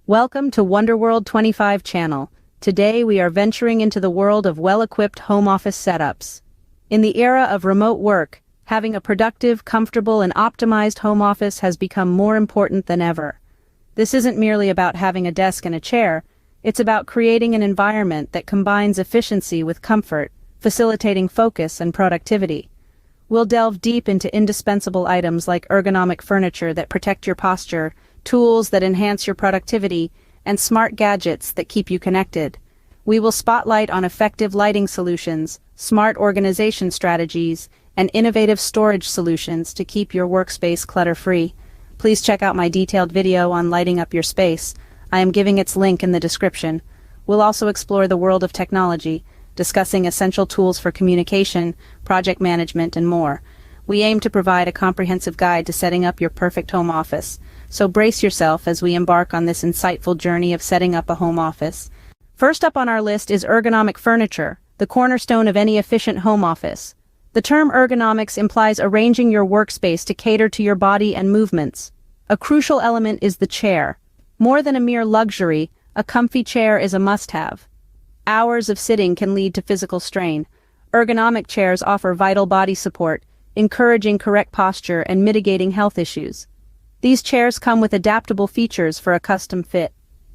Welcome to Wonderworld 25 channel. Today we are venturing into the world of well-equipped home office setups. In the era of remote work, having a productive, comfortable, and optimized home office has become more important than ever. This isn't merely about having a desk and a chair, it's about creating an environment that combines efficiency with comfort, facilitating focus and productivity. We'll delve deep into indispensable items like ergonomic furniture that protect your posture, tools that enhance your productivity, and smart gadgets that keep you connected. We will spotlight on effective lighting solutions, smart organization strategies, and innovative storage solutions to keep your workspace clutter-free. Please check out my detailed video on lighting up your space. I am giving its link in the description. We'll also explore the world of technology, discussing essential tools for communication, project management, and more. We aim to provide a comprehensive guide to setting up your perfect home office. So brace yourself as we embark on this insightful journey of setting up a home office. First up on our list is ergonomic furniture, the cornerstone of any efficient home office. The term ergonomics implies arranging your workspace to cater to your body and movements. A crucial element is the chair. More than a mere luxury, a comfy chair is a must-have. Hours of sitting can lead to physical strain. Ergonomic chairs offer vital body support, encouraging correct posture and mitigating health issues. These chairs come with adaptable features for a custom fit.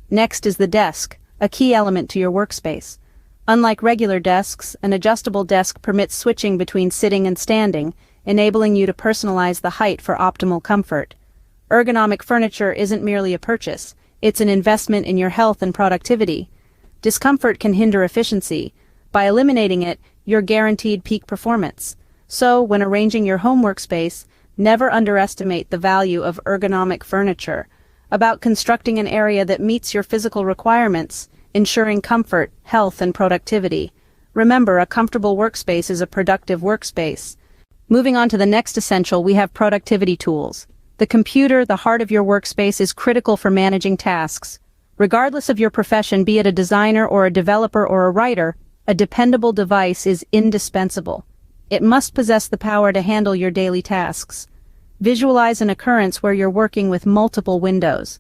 Next is the desk, a key element to your workspace. Unlike regular desks, an adjustable desk permits switching between sitting and standing, enabling you to personalize the height for optimal comfort. Ergonomic furniture isn't merely a purchase, it's an investment in your health and productivity. Discomfort can hinder efficiency. By eliminating it, you're guaranteed peak performance. So, when arranging your home workspace, never underestimate the value of ergonomic furniture. About constructing an area that meets your physical requirements, ensuring comfort, health, and productivity. Remember, a comfortable workspace is a productive workspace. Moving on to the next essential, we have productivity tools. The computer, the heart of your workspace, is critical for managing tasks. Regardless of your profession, be it a designer or a developer or a writer, a dependable device is indispensable. It must possess the power to handle your daily tasks. Visualize an occurrence where you're working with multiple windows.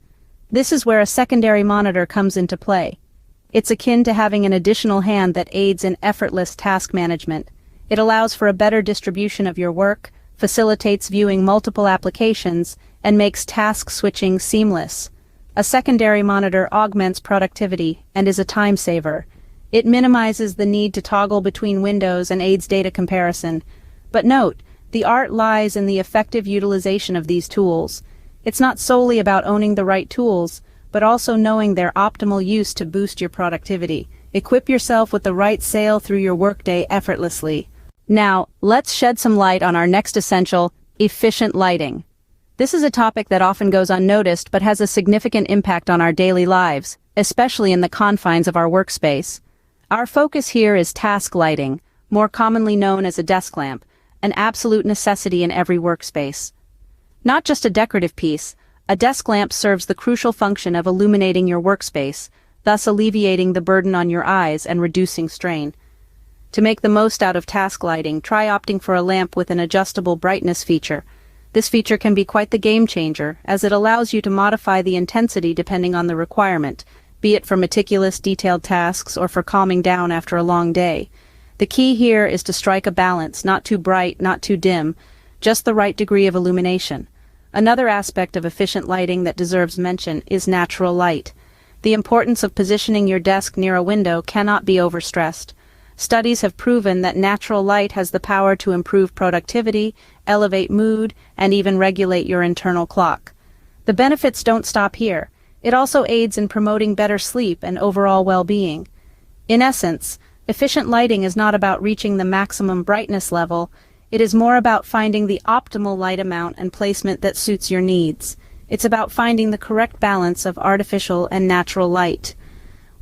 This is where a secondary monitor comes into play. It's akin to having an additional hand that aids in effortless task management. It allows for a better distribution of your work, facilitates viewing multiple applications, and makes task switching seamless. A secondary monitor augments productivity and is a time saver. It minimizes the need to toggle between windows and aids data comparison. But note, the art lies in the effective utilization of these tools. It's not solely about owning the right tools, but also knowing their optimal use to boost your productivity. Equip yourself with the right sail through your workday effortlessly. Now, let's shed some light on our next essential, efficient lighting. This is a topic that often goes unnoticed but has a significant impact on our daily lives, especially in the confines of our workspace. Our focus here is task lighting, more commonly known as a desk lamp, an absolute necessity in every workspace. Not just a decorative piece, a desk lamp serves the crucial function of illuminating your workspace, thus alleviating the burden on your eyes and reducing strain. To make the most out of task lighting, try opting for a lamp with an adjustable brightness feature. This feature can be quite the game changer, as it allows you to modify the intensity depending on the requirement, be it for meticulous, detailed tasks or for calming down after a long day. The key here is to strike a balance, not too bright, not too dim, just the right degree of illumination. Another aspect of efficient lighting that deserves mention is natural light. The importance of positioning your desk near a window cannot be overstressed. Studies have proven that natural light has the power to improve productivity, elevate mood, and even regulate your internal clock. The benefits don't stop here. It also aids in promoting better sleep and overall well-being. In essence, efficient lighting is not about reaching the maximum brightness level, it is more about finding the optimal light amount and placement that suits your needs. It's about finding the correct balance of artificial and natural light.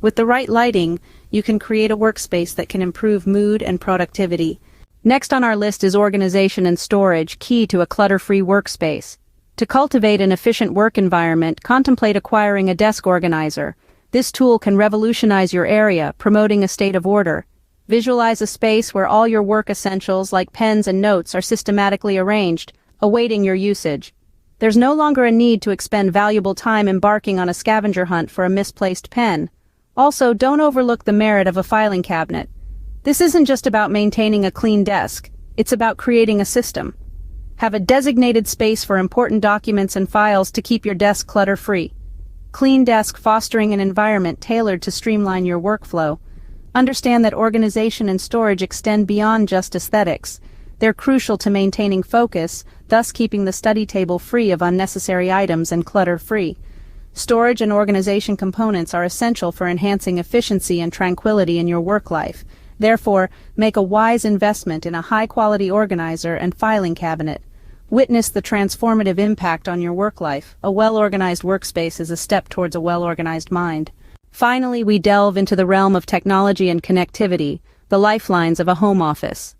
With the right lighting, you can create a workspace that can improve mood and productivity. Next on our list is organization and storage, key to a clutter-free workspace. To cultivate an efficient work environment, contemplate acquiring a desk organizer. This tool can revolutionize your area, promoting a state of order. Visualize a space where all your work essentials like pens and notes are systematically arranged, awaiting your usage. There's no longer a need to expend valuable time embarking on a scavenger hunt for a misplaced pen. Also, don't overlook the merit of a filing cabinet. This isn't just about maintaining a clean desk, it's about creating a system. Have a designated space for important documents and files to keep your desk clutter-free. Clean desk fostering an environment tailored to streamline your workflow. Understand that organization and storage extend beyond just aesthetics. They're crucial to maintaining focus, thus keeping the study table free of unnecessary items and clutter-free. Storage and organization components are essential for enhancing efficiency and tranquility in your work life. Therefore, make a wise investment in a high-quality organizer and filing cabinet. Witness the transformative impact on your work life. A well-organized workspace is a step towards a well-organized mind. Finally, we delve into the realm of technology and connectivity, the lifelines of a home office.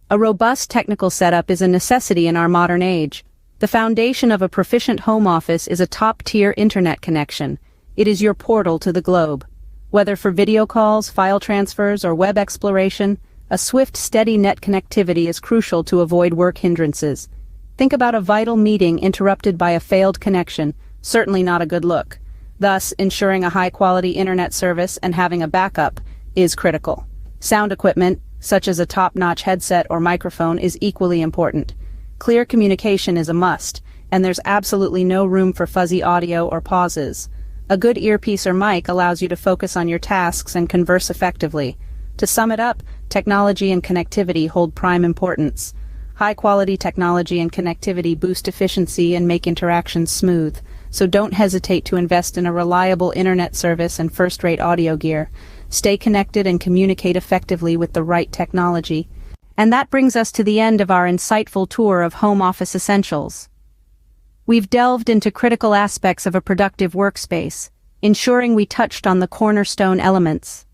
A robust technical setup is a necessity in our modern age. The foundation of a proficient home office is a top-tier internet connection. It is your portal to the globe. Whether for video calls, file transfers, or web exploration, a swift, steady net connectivity is crucial to avoid work hindrances. Think about a vital meeting interrupted by a failed connection, certainly not a good look. Thus, ensuring a high-quality internet service and having a backup is critical. Sound equipment, such as a top-notch headset or microphone, is equally important. Clear communication is a must, and there's absolutely no room for fuzzy audio or pauses. A good earpiece or mic allows you to focus on your tasks and converse effectively. To sum it up, technology and connectivity hold prime importance. High-quality technology and connectivity boost efficiency and make interactions smooth, so don't hesitate to invest in a reliable internet service and first-rate audio gear. Stay connected and communicate effectively with the right technology. And that brings us to the end of our insightful tour of home office essentials. We've delved into critical aspects of a productive workspace, ensuring we touched on the cornerstone elements.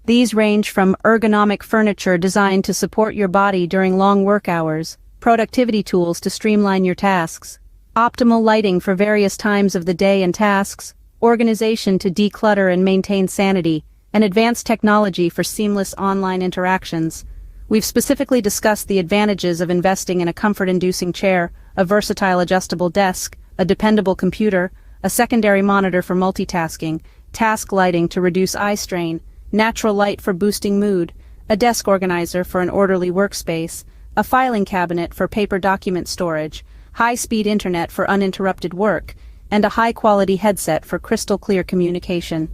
These range from ergonomic furniture designed to support your body during long work hours, productivity tools to streamline your tasks, optimal lighting for various times of the day and tasks, organization to declutter and maintain sanity, and advanced technology for seamless online interactions. We've specifically discussed the advantages of investing in a comfort-inducing chair, a versatile adjustable desk, a dependable computer, a secondary monitor for multitasking, task lighting to reduce eye strain, natural light for boosting mood, a desk organizer for an orderly workspace, a filing cabinet for paper document storage, high-speed internet for uninterrupted work, and a high-quality headset for crystal-clear communication.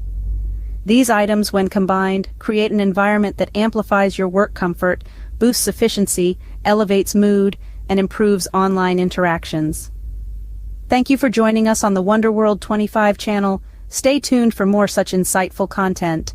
These items, when combined, create an environment that amplifies your work comfort, boosts efficiency, elevates mood, and improves online interactions. Thank you for joining us on the Wonder World 25 channel. Stay tuned for more such insightful content.